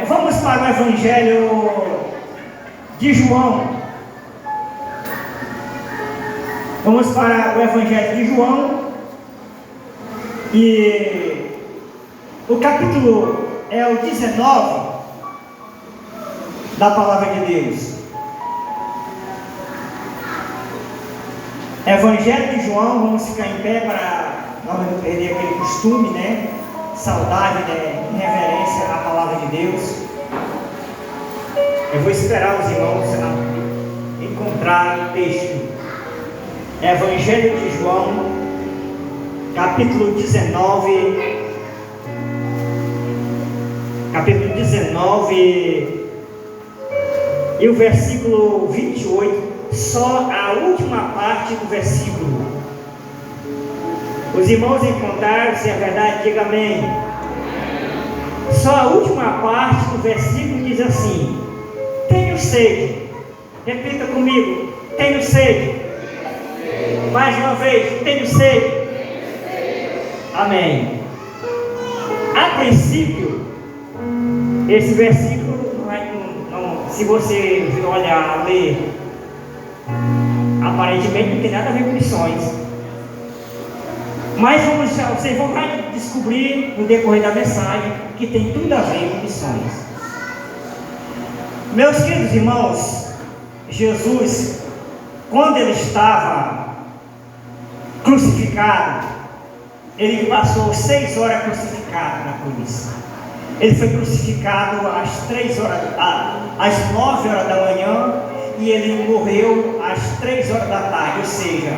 Vamos para o Evangelho de João. Vamos para o Evangelho de João. E o capítulo é o 19 da Palavra de Deus. Evangelho de João, vamos ficar em pé para não perder aquele costume, né? Saudade, né? Em reverência à Palavra de Deus. Eu vou esperar os irmãos encontrar o texto. Evangelho de João, capítulo 19. Capítulo 19 e o versículo 28. Só a última parte do versículo. Os irmãos encontraram, se é verdade, diga amém. Só a última parte do versículo diz assim: tenho sede. Repita comigo: tenho sede. Mais uma vez: tenho sede. Amém. A princípio, esse versículo não, se você olhar, ler, aparentemente não tem nada a ver com missões. Mas vocês vão descobrir no decorrer da mensagem que tem tudo a ver com missões. Meus queridos irmãos, Jesus, quando ele estava crucificado, ele passou 6 horas crucificado na cruz. Ele foi crucificado às 9 horas da manhã e ele morreu às 3 horas da tarde, ou seja,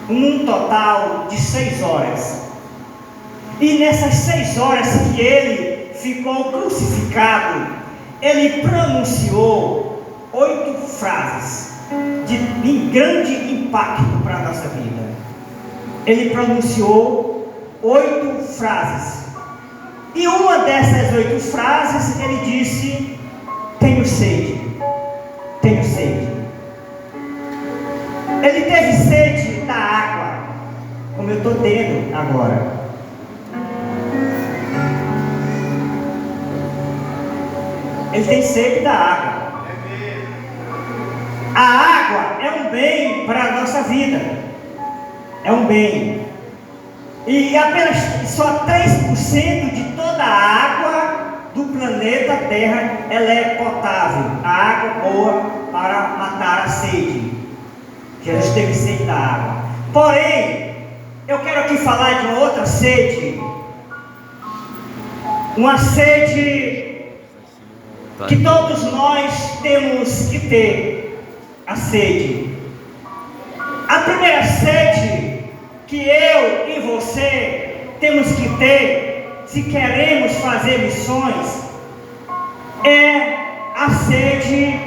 um total de 6 horas. E nessas 6 horas que ele ficou crucificado, ele pronunciou 8 frases de grande impacto para a nossa vida. Ele pronunciou 8 frases. E uma dessas 8 frases ele disse: tenho sede. Tenho sede. Ele teve sede da água, como eu estou tendo agora. Ele tem sede da água. A água é um bem para a nossa vida. É um bem. E apenas só 3% de toda a água do planeta Terra ela é potável. A água boa para matar a sede. Jesus teve sede da água. Porém, eu quero aqui falar de uma outra sede. Uma sede que todos nós temos que ter. A sede. A primeira sede que eu e você temos que ter, se queremos fazer missões, é a sede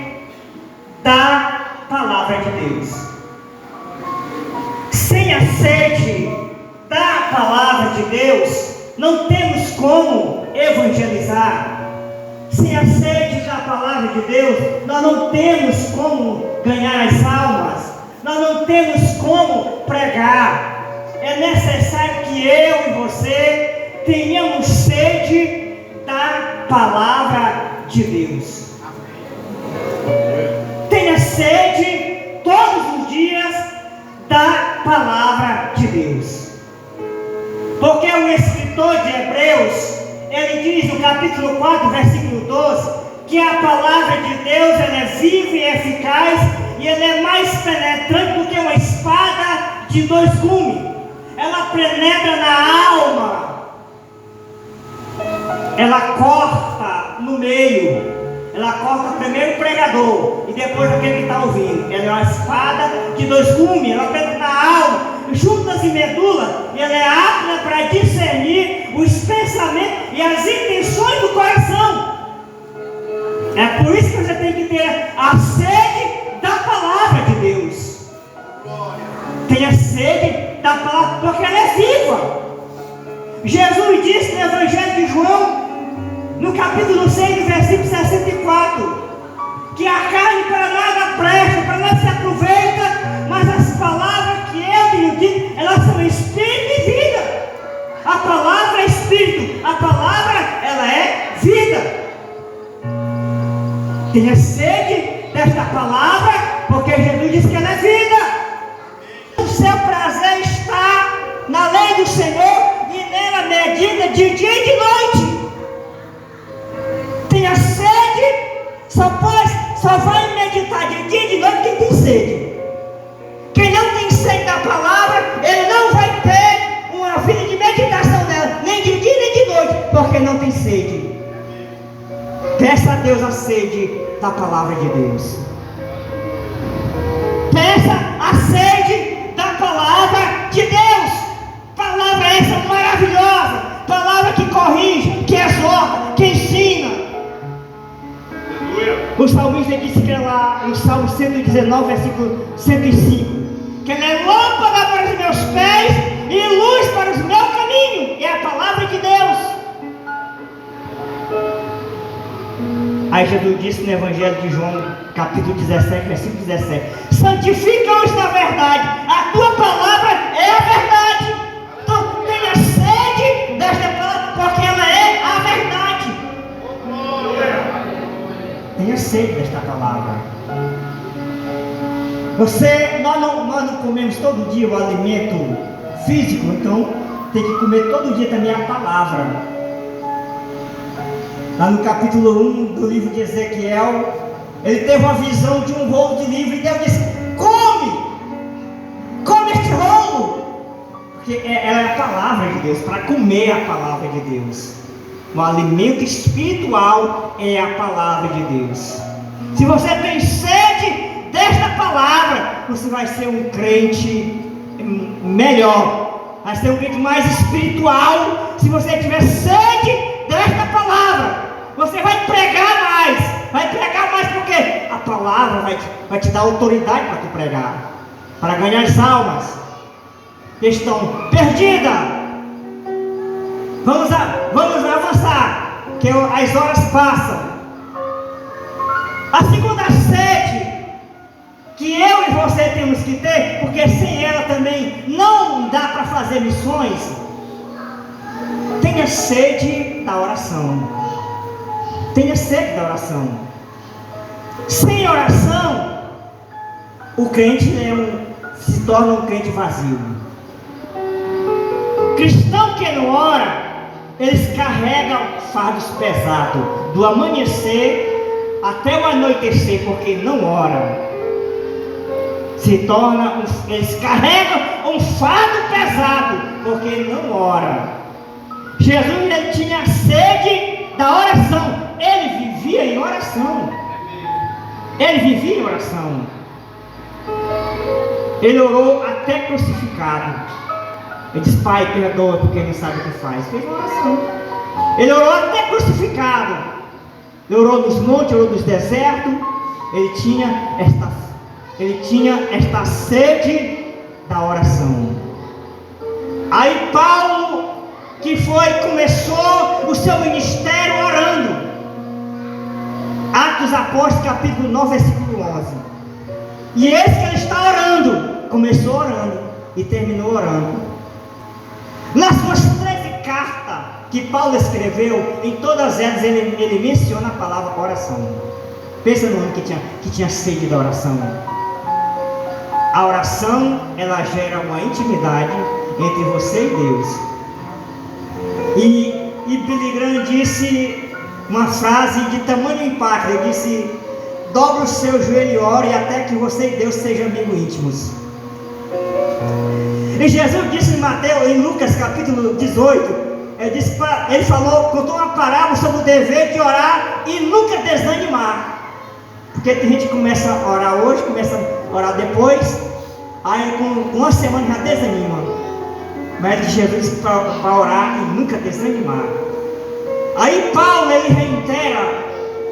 da Palavra de Deus. Sem a sede da Palavra de Deus, não temos como evangelizar. Sem a sede da Palavra de Deus, nós não temos como ganhar as almas. Nós não temos como pregar. É necessário que eu e você tenhamos sede da Palavra de Deus. Tenha sede todos os dias da Palavra de Deus. Porque o escritor de Hebreus, ele diz no capítulo 4, versículo 12, que a Palavra de Deus ela é viva e eficaz, e ela é mais penetrante do que uma espada de 2 gumes. Ela penetra na alma, ela corta no meio, ela corta primeiro o pregador e depois aquele que está ouvindo. Ela é uma espada de 2 gumes, ela penetra na alma, juntas e medula, e ela é apta para discernir os pensamentos e as intenções do coração. É por isso que você tem que ter a sede da Palavra de Deus. Tenha sede da palavra, porque ela é viva. Jesus disse no Evangelho de João, no capítulo 6, versículo 64, que a carne para nada presta, para nada se aproveita, mas as palavras que eu tenho dito, elas são espírito e vida. A palavra é espírito, a palavra ela é vida. Tenha sede desta palavra, porque Jesus disse que ela é vida. O seu prazer está na lei do Senhor e nela medida de dia e de noite. Tenha sede, só vai meditar de dia e de noite quem tem sede. Quem não tem sede da palavra, ele não vai ter uma vida de meditação nela, nem de dia nem de noite, porque não tem sede. Peça a Deus a sede da palavra de Deus. Peça a sede da palavra de Deus. Palavra essa maravilhosa, palavra que corrige, que exorta, que ensina. O salmista disse que ela, no Salmo 119, versículo 105, que ela é lâmpada para os meus pés e luz para os meus caminhos. É a palavra de Deus. Aí Jesus disse no Evangelho de João, capítulo 17, versículo 17: santifica-os na verdade, a tua palavra é a verdade. Então tenha sede desta palavra, porque ela é a verdade. Tenha sede desta palavra. Nós não comemos todo dia o alimento físico, então tem que comer todo dia também a palavra. Lá no capítulo 1 do livro de Ezequiel, ele teve uma visão de um rolo de livro e Deus disse: come este rolo, porque ela é a palavra de Deus, para comer a palavra de Deus. O alimento espiritual é a palavra de Deus. Se você tem sede desta palavra, você vai ser um crente melhor, vai ser um crente mais espiritual. Se você tiver sede desta palavra, você vai pregar mais, porque a palavra vai te dar autoridade para tu pregar, para ganhar as almas que estão perdidas. Vamos avançar, que as horas passam. A segunda sede que eu e você temos que ter, porque sem ela também não dá para fazer missões. Tenha sede da oração. Tenha sede da oração. Sem oração, o crente se torna um crente vazio. Cristão que não ora, eles carregam fardos pesados do amanhecer até o anoitecer, porque não oram. Eles carregam um fardo pesado, porque não oram. Jesus, ele tinha sede da oração. Ele vivia em oração. Ele orou até crucificado. Ele disse: Pai, perdoa, porque não sabe o que faz. Fez uma oração. Ele orou até crucificado. Ele orou nos montes, orou nos desertos. Ele tinha esta sede da oração. Aí Paulo, começou o seu ministério orando. Atos Apóstolos, capítulo 9, versículo 11. E esse que ele está orando, começou orando e terminou orando. Nas suas 13 cartas que Paulo escreveu, em todas elas ele menciona a palavra oração. Pensa no homem que tinha sede da oração. A oração, ela gera uma intimidade entre você e Deus. E Billy Graham disse uma frase de tamanho impacto. Ele disse: dobre o seu joelho e ore até que você e Deus sejam amigos íntimos. E Jesus disse em Lucas capítulo 18, ele contou uma parábola sobre o dever de orar e nunca desanimar. Porque tem gente que começa a orar hoje, começa a orar depois, aí com uma semana já desanima. Mas Jesus disse para orar e nunca desanimar. Aí Paulo, ele reitera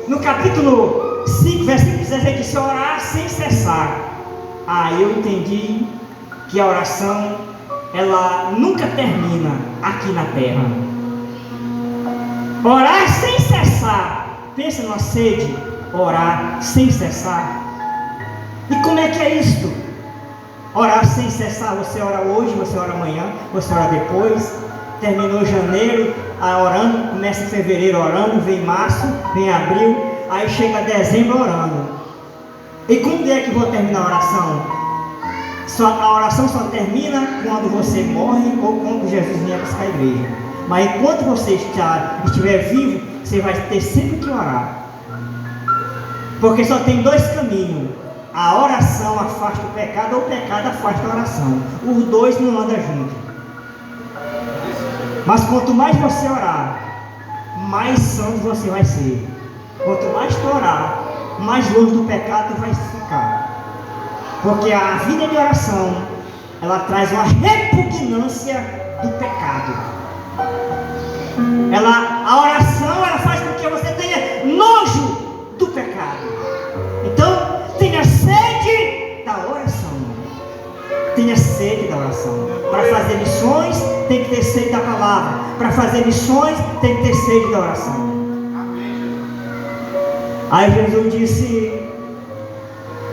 no capítulo 5, versículo 16, ele disse: orar sem cessar. Aí eu entendi que a oração, ela nunca termina aqui na terra. Orar sem cessar. Pensa numa sede, orar sem cessar. E como é que é isto? Orar sem cessar. Você ora hoje, você ora amanhã, você ora depois. Terminou janeiro orando, começa em fevereiro orando, vem março, vem abril. aí chega dezembro orando. E quando é que vou terminar a oração? A oração só termina quando você morre ou quando Jesus vier buscar a igreja. Mas enquanto você estiver vivo, você vai ter sempre que orar. Porque só tem dois caminhos. A oração afasta o pecado ou o pecado afasta a oração. Os dois não andam juntos. Mas quanto mais você orar, mais santo você vai ser. Quanto mais tu orar, mais longe do pecado tu vai ficar. Porque a vida de oração, ela traz uma repugnância do pecado. A oração, ela faz com que você tenha nojo do pecado. Então, tenha sede da oração. Tenha sede da oração. Para fazer missões, tem que ter sede da palavra. Para fazer missões, tem que ter sede da oração. Aí Jesus disse,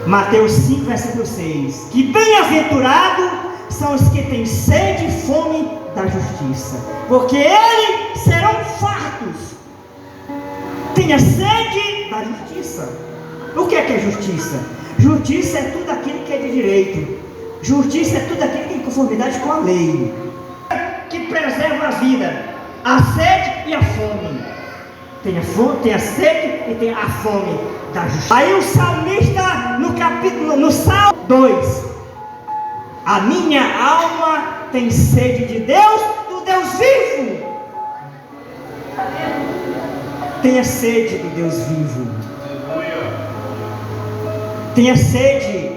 Mateus 5, versículo 6, que bem-aventurados são os que têm sede e fome da justiça, porque eles serão fartos. Tenha sede da justiça. O que é justiça? Justiça é tudo aquilo que é de direito. Justiça é tudo aquilo que é em conformidade com a lei, que preserva a vida, a sede e a fome. Tenha sede e tenha a fome da justiça. Aí o salmista no Salmo 2, a minha alma tem sede de Deus, do Deus vivo. Tenha sede do Deus vivo. Tenha sede